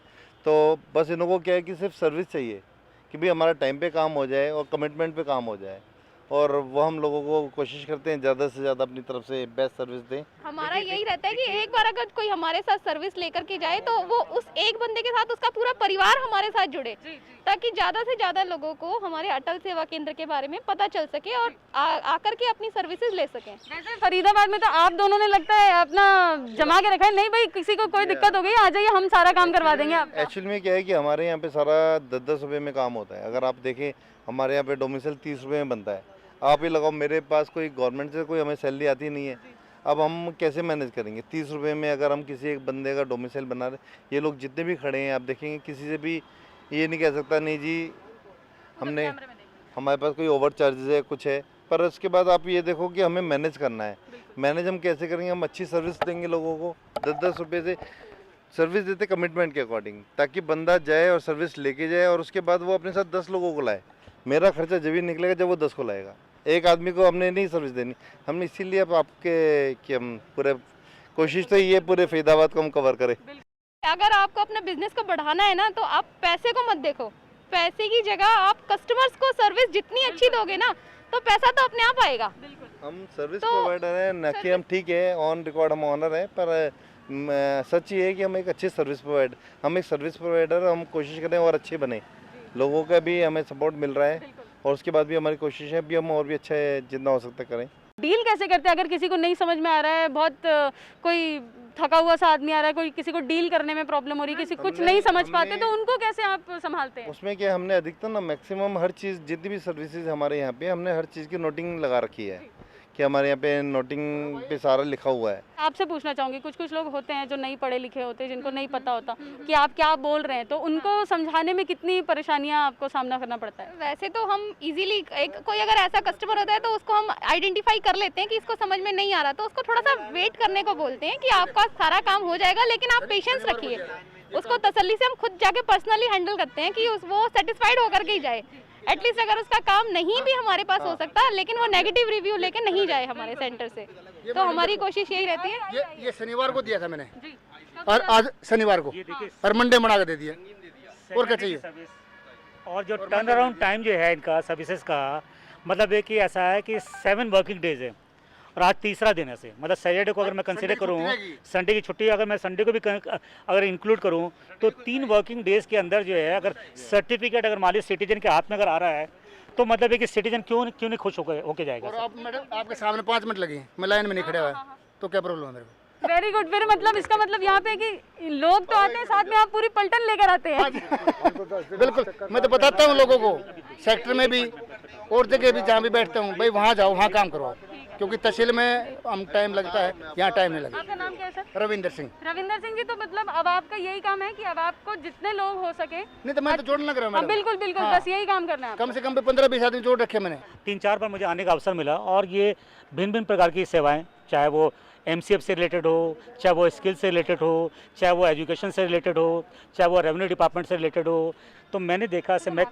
तो बस इनको क्या है कि सिर्फ सर्विस चाहिए कि भाई हमारा टाइम पे काम हो जाए और कमिटमेंट पे काम हो जाए, और वो हम लोगों को कोशिश करते हैं ज़्यादा से ज़्यादा अपनी तरफ से बेस्ट सर्विस दें। हमारा यही रहता है कि एक बार अगर कोई हमारे साथ सर्विस लेकर के जाए तो वो उस एक बंदे के साथ उसका पूरा परिवार हमारे साथ जुड़े, ताकि ज़्यादा से ज़्यादा लोगों को हमारे अटल सेवा केंद्र के बारे में पता चल सके और आकर के अपनी सर्विसेज ले सकें। वैसे फरीदाबाद में तो आप दोनों ने लगता है अपना जमा के रखा है, नहीं भाई किसी को कोई दिक्कत हो गई आ जाइए हम सारा काम करवा देंगे आपका। एक्चुअली में क्या है कि हमारे यहाँ पे सारा 10-10 रुपये में काम होता है। अगर आप देखें हमारे यहाँ पे डोमिसाइल 30 रुपये में बनता है। आप ही लगाओ, मेरे पास कोई गवर्नमेंट से कोई हमें सैलरी आती नहीं है, अब हम कैसे मैनेज करेंगे 30 रुपये में? अगर हम किसी एक बंदे का डोमिसाइल बना रहे, ये लोग जितने भी खड़े हैं आप देखेंगे किसी से भी ये नहीं कह सकता नहीं जी हमने हमारे पास कोई ओवर चार्जेस है कुछ है, पर उसके बाद आप ये देखो कि हमें मैनेज करना है। मैनेज हम कैसे करेंगे? हम अच्छी सर्विस देंगे लोगों को, 10-10 रुपये से सर्विस देते कमिटमेंट के अकॉर्डिंग, ताकि बंदा जाए और सर्विस लेके जाए और उसके बाद वो अपने साथ 10 लोगों को लाए। मेरा खर्चा जब भी निकलेगा जब वो 10 को लाएगा, एक आदमी को हमने नहीं सर्विस देनी। हमने इसीलिए अब आपके कि हम पूरे कोशिश तो ये पूरे फरीदाबाद को हम कवर करें। अगर आपको अपने बिजनेस को बढ़ाना है ना तो आप पैसे को मत देखो, पैसे की जगह आप कस्टमर्स को सर्विस जितनी अच्छी दोगे ना तो पैसा तो अपने आप आएगा। हम सर्विस प्रोवाइडर हैं, न कि हम ठीक है ऑन रिकॉर्ड हम ऑनर हैं, पर सच ये है कि हम एक अच्छे सर्विस प्रोवाइडर हम कोशिश करें और अच्छे बने, लोगों का भी हमें सपोर्ट मिल रहा है और उसके बाद भी हमारी कोशिश है भी हम और भी अच्छा जितना हो सकता करें। डील कैसे करते हैं? अगर किसी को नहीं समझ में आ रहा है, बहुत कोई थका हुआ सा आदमी आ रहा है, कोई किसी को डील करने में प्रॉब्लम हो रही है, किसी कुछ नहीं समझ पाते, तो उनको कैसे आप संभालते हैं? उसमें क्या हमने अधिकतर ना मैक्सिमम हर चीज़ जितनी भी सर्विसेज हमारे यहाँ पे हमने हर चीज़ की नोटिंग लगा रखी है कि हमारे यहाँ पे नोटिंग पे सारा लिखा हुआ है। आपसे पूछना चाहूँगी, कुछ लोग होते हैं जो नहीं पढ़े लिखे होते हैं, जिनको नहीं पता होता कि आप क्या बोल रहे हैं, तो उनको समझाने में कितनी परेशानियाँ आपको सामना करना पड़ता है? वैसे तो हम इजीली कोई अगर ऐसा कस्टमर होता है तो उसको हम आइडेंटिफाई कर लेते हैं कि इसको समझ में नहीं आ रहा, तो उसको थोड़ा सा वेट करने को बोलते हैं कि आपका सारा काम हो जाएगा, लेकिन आप पेशेंस रखिए। उसको तसल्ली से हम खुद जाके पर्सनली हैंडल करते हैं कि वो सेटिस्फाइड होकर के ही जाए। एटलीस्ट अगर उसका काम नहीं भी हमारे पास हो सकता, लेकिन वो नेगेटिव रिव्यू लेके नहीं जाए हमारे सेंटर से, तो हमारी कोशिश यही रहती है। ये शनिवार को दिया था मैंने और आज शनिवार को और मंडे बना के दे दिया, और क्या चाहिए? और जो टर्न अराउंड टाइम जो है इनका सर्विसेज का, मतलब है कि ऐसा है कि 7 वर्किंग डेज है और आज तीसरा दिन है से, मतलब सैटरडे को अगर मैं कंसीडर करूँ, संडे की छुट्टी अगर मैं संडे को भी अगर इंक्लूड करूँ, तो 3 वर्किंग डेज के अंदर जो है अगर सर्टिफिकेट अगर मान लीजिए सिटीजन के हाथ में अगर आ रहा है तो मतलब है कि सिटीजन क्यों नहीं खुश होके जाएगा। और आप मैडम आपके सामने 5 मिनट लगे, मैं लाइन में नहीं खड़ा हुआ, तो क्या प्रॉब्लम है मेरे को? Very good. फिर मतलब इसका मतलब यहाँ पे कि लोग तो आते हैं, साथ में आप पूरी पलटन लेकर आते हैं। बिल्कुल, मैं तो बताता हूँ लोगों को, सेक्टर में भी और जगह भी जहाँ भी बैठता हूँ, भाई वहाँ जाओ, वहाँ काम करवाओ, क्योंकि तहसील में हम टाइम लगता है, यहाँ टाइम नहीं लगता। आपका नाम क्या है सर? रविंदर सिंह। रविंदर सिंह जी, तो मतलब अब आपका यही काम है कि अब आपको जितने लोग हो सके। नहीं तो मैं तो जोड़ना कर रहा हूँ। बिल्कुल बिल्कुल, बस यही काम करना है। कम से कम 15-20 आदमी जोड़ रखे मैंने। 3-4 बार मुझे आने का अवसर मिला और ये भिन्न प्रकार की सेवाएं, चाहे वो MCF से रिलेटेड हो, चाहे वो स्किल से रिलेटेड हो, चाहे वो एजुकेशन से रिलेटेड हो, चाहे वो रेवेन्यू डिपार्टमेंट से रिलेटेड हो, तो मैंने देखा से मैं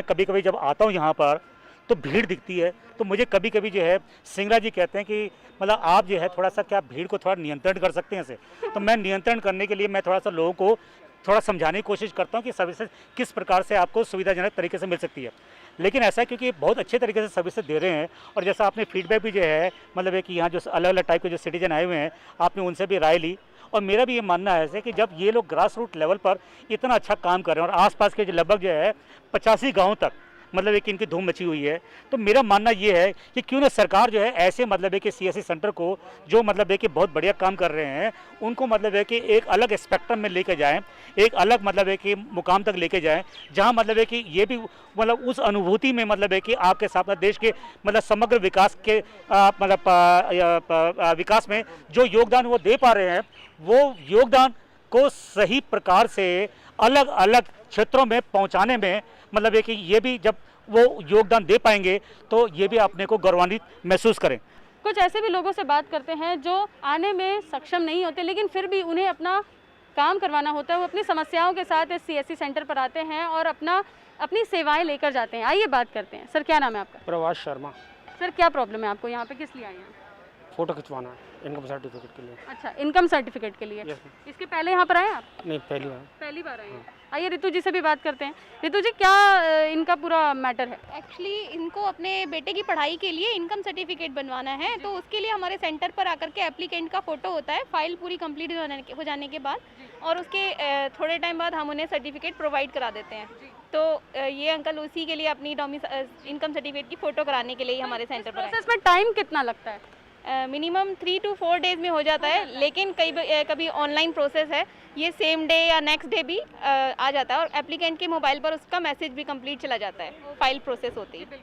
कभी कभी जब आता हूँ यहाँ पर तो भीड़ दिखती है, तो मुझे कभी कभी जो है सिंगला जी कहते हैं कि मतलब आप जो है थोड़ा सा क्या भीड़ को थोड़ा नियंत्रण कर सकते हैं इसे, तो मैं नियंत्रण करने के लिए मैं थोड़ा सा लोगों को थोड़ा समझाने की कोशिश करता हूँ कि सर्विसेज किस प्रकार से आपको सुविधाजनक तरीके से मिल सकती है। लेकिन ऐसा है क्योंकि बहुत अच्छे तरीके से सर्विसेज दे रहे हैं, और जैसा आपने फीडबैक भी जो है मतलब है कि यहाँ जो अलग अलग टाइप के जो सिटीजन आए हुए हैं आपने उनसे भी राय ली, और मेरा भी ये मानना है ऐसे कि जब ये लोग ग्रास रूट लेवल पर इतना अच्छा काम कर रहे हैं और आसपास के जो लगभग जो है 85 गाँव तक मतलब है कि इनकी धूम मची हुई है, तो मेरा मानना ये है कि क्यों ना सरकार जो है ऐसे मतलब है कि CSC सेंटर को जो मतलब है कि बहुत बढ़िया काम कर रहे हैं उनको मतलब है कि एक अलग स्पेक्ट्रम में लेके जाएं, एक अलग मतलब है कि मुकाम तक लेके जाएं, जहां मतलब है कि ये भी मतलब उस अनुभूति में मतलब है कि आपके साथ देश के मतलब समग्र विकास के मतलब विकास में जो योगदान वो दे पा रहे हैं, वो योगदान को सही प्रकार से अलग अलग क्षेत्रों में पहुंचाने में मतलब है कि ये भी जब वो योगदान दे पाएंगे तो ये भी अपने को गौरवान्वित महसूस करें। कुछ ऐसे भी लोगों से बात करते हैं जो आने में सक्षम नहीं होते, लेकिन फिर भी उन्हें अपना काम करवाना होता है, वो अपनी समस्याओं के साथ इस CSC सेंटर पर आते हैं और अपनी सेवाएं लेकर जाते हैं। आइए बात करते हैं। सर क्या नाम है आपका? प्रवास शर्मा। सर क्या प्रॉब्लम है आपको, यहाँ पे किस लिए आए हैं? फ़ोटो खिंचवाना है इनकम सर्टिफिकेट के लिए। अच्छा, इनकम सर्टिफिकेट के लिए। यस। इसके पहले यहाँ पर आए आप? नहीं, पहली बार। पहली बार आए हैं। आइए ऋतु जी से भी बात करते हैं। ऋतु जी, क्या इनका पूरा मैटर है? एक्चुअली इनको अपने बेटे की पढ़ाई के लिए इनकम सर्टिफिकेट बनवाना है, तो उसके लिए हमारे सेंटर पर आकर के एप्लीकेंट का फ़ोटो होता है फाइल पूरी कंप्लीट हो जाने के बाद, और उसके थोड़े टाइम बाद हम उन्हें सर्टिफिकेट प्रोवाइड करा देते हैं। तो ये अंकल उसी के लिए अपनी इनकम सर्टिफिकेट की फ़ोटो कराने के लिए हमारे सेंटर पर आए। प्रोसेस में टाइम कितना लगता है? मिनिमम 3 to 4 डेज़ में हो जाता है, लेकिन कभी ऑनलाइन प्रोसेस है, ये सेम डे या नेक्स्ट डे भी आ जाता है, और एप्लीकेंट के मोबाइल पर उसका मैसेज भी कंप्लीट चला जाता है फाइल प्रोसेस होती है।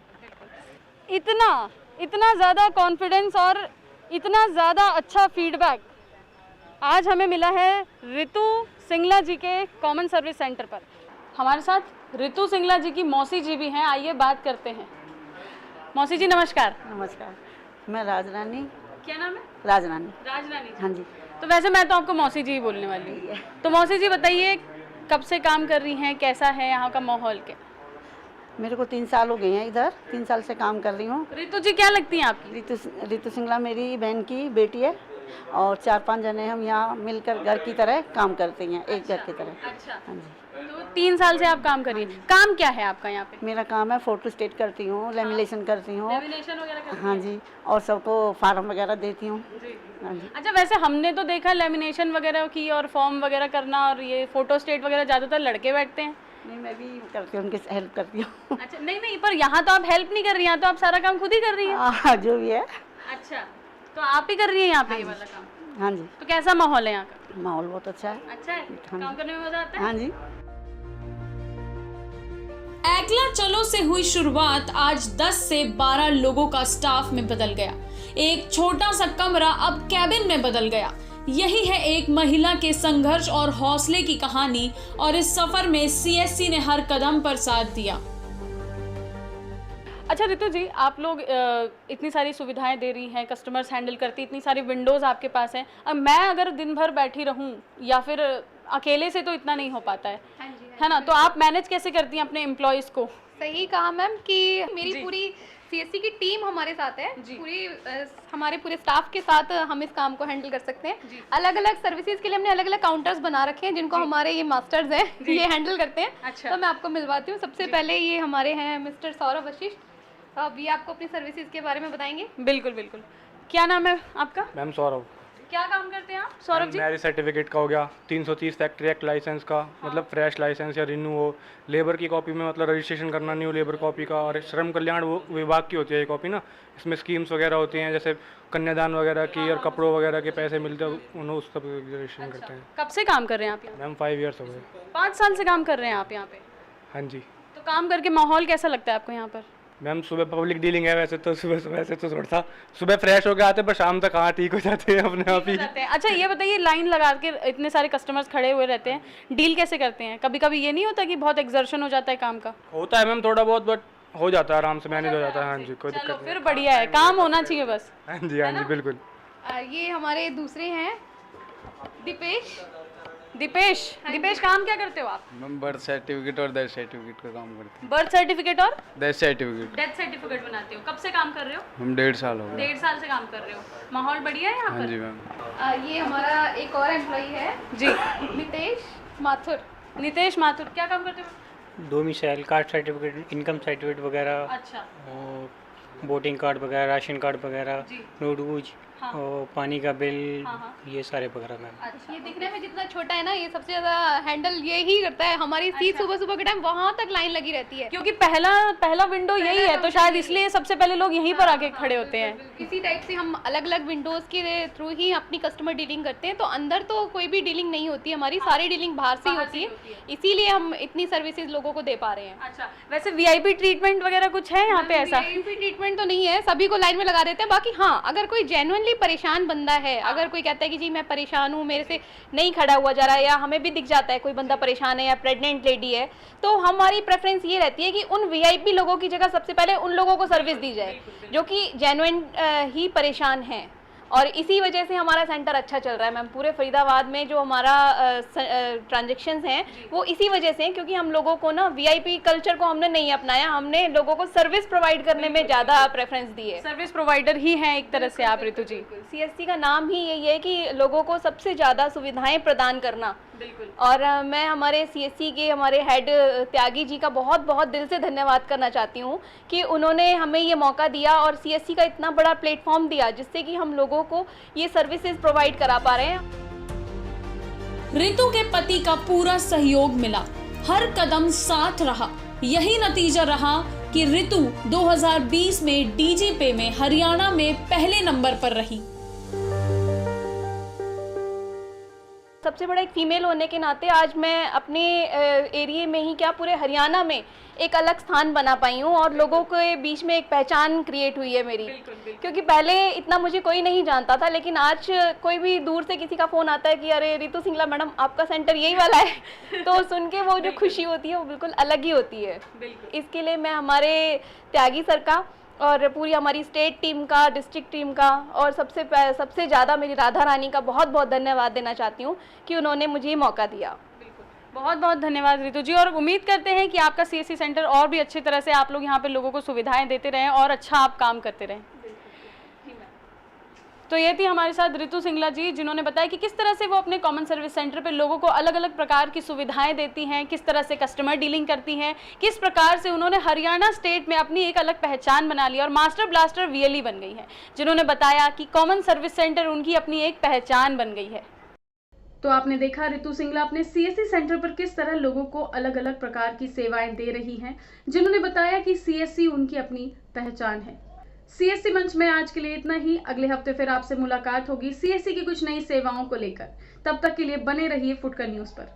इतना ज़्यादा कॉन्फिडेंस और इतना ज़्यादा अच्छा फीडबैक आज हमें मिला है ऋतु सिंगला जी के कॉमन सर्विस सेंटर पर। हमारे साथ ऋतु सिंगला जी की मौसी जी भी हैं, आइए बात करते हैं। मौसी जी नमस्कार। नमस्कार, मैं राजरानी। क्या नाम है? राजरानी। राजरानी। हाँ जी। तो वैसे मैं तो आपको मौसी जी ही बोलने वाली हूँ। तो मौसी जी बताइए, कब से काम कर रही हैं, कैसा है यहाँ का माहौल के? मेरे को 3 साल हो गए हैं इधर, 3 साल से काम कर रही हूँ। ऋतु जी क्या लगती हैं आपकी? ऋतु सिंगला मेरी बहन की बेटी है, और 4-5 जने हम यहाँ मिलकर घर की तरह काम करते हैं, एक घर की तरह। अच्छा। हाँ जी। तो 3 साल से आप काम कर रही हैं। काम क्या है आपका यहाँ पे? मेरा काम है फोटो स्टेट करती हूँ, लेमिनेशन करती हूँ। लेमिनेशन वगैरह करती हैं? हाँ जी, और सबको फार्म वगैरह देती हूँ। हाँ जी। अच्छा, वैसे हमने तो देखा लेमिनेशन वगैरह की और फॉर्म वगैरह करना, और ये फोटो स्टेट वगैरह ज़्यादातर लड़के बैठते हैं। नहीं, मैं भी करती हूँ, उनकी हेल्प करती हूँ। अच्छा, नहीं पर यहाँ तो आप हेल्प नहीं कर रही हैं, तो आप सारा काम खुद ही कर रही हैं। हाँ, जो भी है। अच्छा, तो आप ही कर रही हैं यहाँ पे ये वाला काम? हाँ जी। तो कैसा माहौल है यहाँ का? माहौल बहुत अच्छा है। अच्छा है? काम करने में मजा आता है? हाँ जी। एकला चलो से हुई शुरुआत आज 10 से 12 लोगों का स्टाफ में बदल गया। एक छोटा सा कमरा अब कैबिन में बदल गया। यही है एक महिला के संघर्ष और हौसले की कहानी, और इस सफर में सीएससी ने हर कदम पर साथ दिया। अच्छा ऋतु जी, आप लोग इतनी सारी सुविधाएं दे रही हैं, कस्टमर्स हैंडल करती, इतनी सारी विंडोज़ आपके पास हैं। अब मैं अगर दिन भर बैठी रहूं या फिर अकेले से तो इतना नहीं हो पाता है, है ना? तो आप मैनेज कैसे करती हैं अपने एम्प्लॉयज़ को? सही कहा मैम कि मेरी पूरी सीएससी की टीम हमारे साथ है, हमारे पूरे स्टाफ के साथ हम इस काम को हैंडल कर सकते हैं। अलग अलग सर्विसेज के लिए हमने अलग अलग काउंटर्स बना रखे हैं, जिनको हमारे ये मास्टर्स हैं ये हैंडल करते हैं। अच्छा। तो मैं आपको मिलवाती हूँ। सबसे पहले ये हमारे हैं मिस्टर सौरभ वशिष्ठ, अब ये आपको अपनी सर्विसेज के बारे में बताएंगे। बिल्कुल बिल्कुल। क्या नाम है आपका? मैम सौरभ। क्या काम करते हैं आप सौरभ जी? मैरिज सर्टिफिकेट का हो गया, 330 फैक्ट्री एक्ट लाइसेंस का, मतलब फ्रेश लाइसेंस या रिन्यू हो, लेबर की कॉपी में मतलब रजिस्ट्रेशन करना न्यू लेबर कॉपी का, और श्रम कल्याण विभाग की होती है ये कॉपी ना, इसमें स्कीम्स वगैरह होती हैं, जैसे कन्यादान वगैरह की और कपड़ों वगैरह के पैसे मिलते हैं, उन्हें उस सब रजिस्ट्रेशन करते हैं। कब से काम कर रहे हैं आप यहाँ? मैम 5 ईयर्स हो गए। 5 साल से काम कर रहे हैं आप यहाँ पे? हाँ जी। तो काम करके माहौल कैसा लगता है आपको यहाँ पर? मैम सुबह पब्लिक डीलिंग है, वैसे तो सुबह से तो थोड़ा सा सुबह फ्रेश होकर आते हैं, पर शाम तक हाँ ठीक हो जाते हैं अपने आप ही। अच्छा ये बताइए, लाइन लगा के इतने सारे कस्टमर्स खड़े हुए रहते हैं, डील कैसे करते हैं? कभी कभी ये नहीं होता कि बहुत एक्सर्शन हो जाता है काम का? होता है मैम थोड़ा बहुत, बट हो जाता है, आराम से मैनेज हो जाता है। हाँ जी, कोई दिक्कत नहीं। फिर बढ़िया है, काम होना चाहिए बस। हाँ जी बिल्कुल। ये हमारे दूसरे हैं दीपेश। दीपेश काम क्या करते हो आप? मैम बर्थ सर्टिफिकेट और डेथ सर्टिफिकेट का काम करते हैं। बर्थ सर्टिफिकेट और डेथ सर्टिफिकेट? डेथ सर्टिफिकेट बनाते हो। कब से काम कर रहे हो? हम 1.5 साल हो गए। 1.5 साल से काम कर रहे हो। माहौल बढ़िया है यहाँ पर? हाँ जी मैम। ये हमारा एक और एम्प्लॉई है जी, नितेश माथुर। नितेश माथुर क्या काम करते हो? Domicile, caste certificate, income certificate वगैरह, अच्छा, वोटिंग कार्ड वगैरह, राशन कार्ड वगैरह, नोटबुक, और पानी का बिल, ये सारे वगैरह मैम। अच्छा, ये दिखने में जितना छोटा है ना, ये सबसे ज़्यादा हैंडल ये ही करता है। हमारी सीट सुबह सुबह के टाइम वहाँ तक लाइन लगी रहती है, क्योंकि पहला विंडो यही है, तो शायद इसलिए सबसे पहले लोग यहीं पर आके खड़े होते हैं। इसी टाइप से हम अलग अलग विंडोज़ के थ्रू ही अपनी कस्टमर डीलिंग करते हैं, तो अंदर तो कोई भी डीलिंग नहीं होती, हमारी सारी डीलिंग बाहर से ही होती है, इसीलिए हम इतनी सर्विसेज लोगों को दे पा रहे हैं। अच्छा, वैसे वीआईपी ट्रीटमेंट वगैरह कुछ है यहाँ पे? ऐसा वीआईपी ट्रीटमेंट तो नहीं है, सभी को लाइन में लगा देते हैं। बाकी हाँ, अगर कोई जेन्युइनली परेशान बंदा है, अगर कोई कहता है कि जी मैं परेशान हूँ, मेरे से नहीं खड़ा हुआ जा रहा है, या हमें भी दिख जाता है कोई बंदा परेशान है या प्रेग्नेंट लेडी है, तो हमारी प्रेफरेंस ये रहती है कि उन वीआईपी लोगों की जगह सबसे पहले उन लोगों को सर्विस दी जाए जो कि जेन्युइन ही परेशान हैं, और इसी वजह से हमारा सेंटर अच्छा चल रहा है मैम। पूरे फरीदाबाद में जो हमारा ट्रांजेक्शन्स हैं वो इसी वजह से हैं, क्योंकि हम लोगों को ना वीआईपी कल्चर को हमने नहीं अपनाया, हमने लोगों को सर्विस प्रोवाइड करने में ज़्यादा प्रेफरेंस दी है। सर्विस प्रोवाइडर ही हैं एक तरह से आप ऋतु जी। सीएससी का नाम ही यही है कि लोगों को सबसे ज़्यादा सुविधाएं प्रदान करना। बिल्कुल। और मैं हमारे सीएससी के हमारे हेड त्यागी जी का बहुत बहुत दिल से धन्यवाद करना चाहती हूँ कि उन्होंने हमें ये मौका दिया और सीएससी का इतना बड़ा प्लेटफॉर्म दिया जिससे कि हम लोगों को ये सर्विसेज प्रोवाइड करा पा रहे हैं। ऋतु के पति का पूरा सहयोग मिला, हर कदम साथ रहा। यही नतीजा रहा कि ऋतु 2020 में डीजीपे में हरियाणा में पहले नंबर पर रही। सबसे बड़ा एक फीमेल होने के नाते आज मैं अपने एरिया में ही क्या पूरे हरियाणा में एक अलग स्थान बना पाई हूँ और लोगों के बीच में एक पहचान क्रिएट हुई है मेरी। क्योंकि पहले इतना मुझे कोई नहीं जानता था, लेकिन आज कोई भी दूर से किसी का फ़ोन आता है कि अरे ऋतु सिंगला मैडम आपका सेंटर यही वाला है तो सुन के वो जो खुशी होती है वो बिल्कुल अलग ही होती है। इसके लिए मैं हमारे त्यागी सर का और पूरी हमारी स्टेट टीम का, डिस्ट्रिक्ट टीम का और सबसे ज़्यादा मेरी राधा रानी का बहुत बहुत धन्यवाद देना चाहती हूँ कि उन्होंने मुझे ये मौका दिया। बहुत बहुत धन्यवाद ऋतु जी, और उम्मीद करते हैं कि आपका सीएससी सेंटर और भी अच्छी तरह से आप लोग यहाँ पे लोगों को सुविधाएं देते रहें और अच्छा आप काम करते रहें। तो ये थी हमारे साथ ऋतु सिंगला जी, जिन्होंने बताया कि किस तरह से वो अपने कॉमन सर्विस सेंटर पे लोगों को अलग अलग प्रकार की सुविधाएं देती हैं, किस तरह से कस्टमर डीलिंग करती हैं, किस प्रकार से उन्होंने हरियाणा स्टेट में अपनी एक अलग पहचान बना ली और मास्टर ब्लास्टर वीएलई बन गई है, जिन्होंने बताया कि कॉमन सर्विस सेंटर उनकी अपनी एक पहचान बन गई है। तो आपने देखा ऋतु सिंगला अपने सीएससी सेंटर पर किस तरह लोगों को अलग अलग प्रकार की सेवाएं दे रही हैं, जिन्होंने बताया कि सीएससी उनकी अपनी पहचान है। सीएससी मंच में आज के लिए इतना ही। अगले हफ्ते फिर आपसे मुलाकात होगी सीएससी की कुछ नई सेवाओं को लेकर। तब तक के लिए बने रहिए फुटकर न्यूज़ पर।